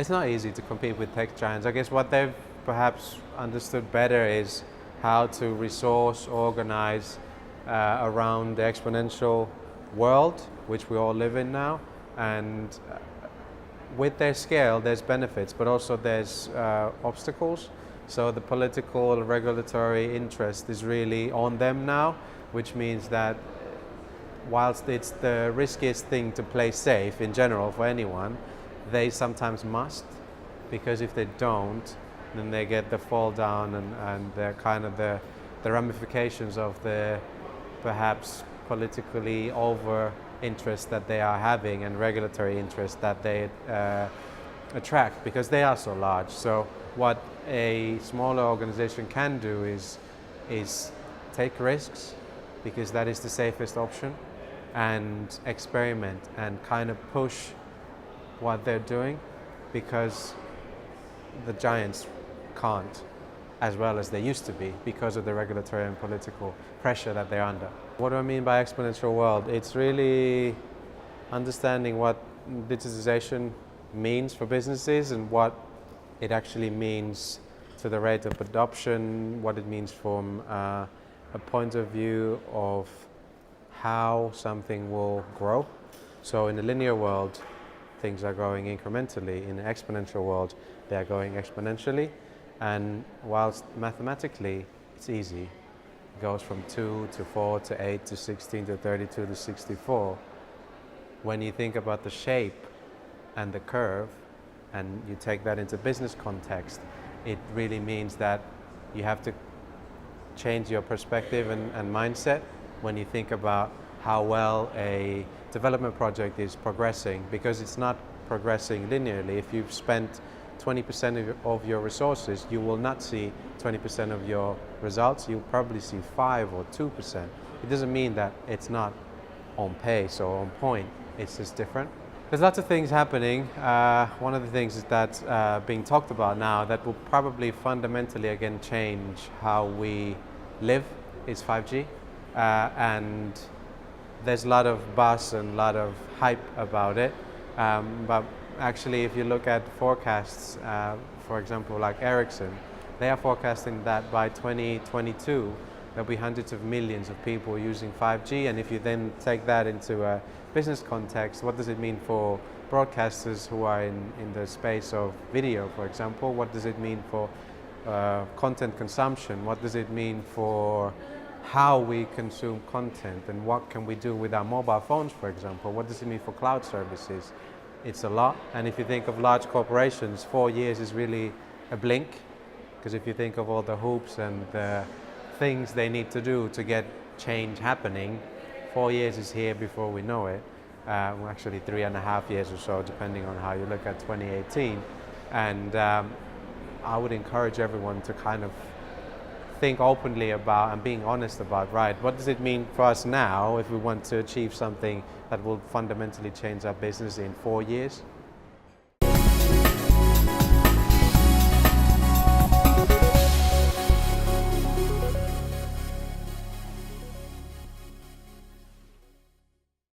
It's not easy to compete with tech giants. I guess what they've perhaps understood better is how to resource, organize around the exponential world, which we all live in now. And with their scale, there's benefits, but also there's obstacles. So the political, regulatory interest is really on them now, which means that whilst it's the riskiest thing to play safe in general for anyone, they sometimes must, because if they don't, then they get the fall down and the kind of the ramifications of the perhaps politically over interest that they are having and regulatory interest that they attract, because they are so large. So what a smaller organization can do is take risks, because that is the safest option, and experiment and kind of push what they're doing, because the giants can't as well as they used to be because of the regulatory and political pressure that they're under. What do I mean by exponential world? It's really understanding what digitization means for businesses and what it actually means to the rate of adoption, what it means from a point of view of how something will grow. So in the linear world, things are growing incrementally. In the exponential world, they are going exponentially. And whilst mathematically it's easy, it goes from 2 to 4 to 8 to 16 to 32 to 64. When you think about the shape and the curve, and you take that into business context, it really means that you have to change your perspective and mindset when you think about how well a development project is progressing, because it's not progressing linearly. If you've spent 20% of your resources, you will not see 20% of your results. You'll probably see 5 or 2%. It doesn't mean that it's not on pace or on point. It's just different. There's lots of things happening. One of the things is that's being talked about now that will probably fundamentally again change how we live is 5G. And there's a lot of buzz and a lot of hype about it. But actually, if you look at forecasts, for example, like Ericsson, they are forecasting that by 2022, there'll be hundreds of millions of people using 5G. And if you then take that into a business context, what does it mean for broadcasters who are in the space of video, for example? What does it mean for content consumption? What does it mean for how we consume content, and what can we do with our mobile phones, for example? What does it mean for cloud services? It's a lot. And if you think of large corporations, 4 years is really a blink, because if you think of all the hoops and the things they need to do to get change happening, 4 years is here before we know it. Well, actually 3.5 years or so, depending on how you look at 2018. And I would encourage everyone to kind of think openly about and being honest about, right, what does it mean for us now if we want to achieve something that will fundamentally change our business in 4 years?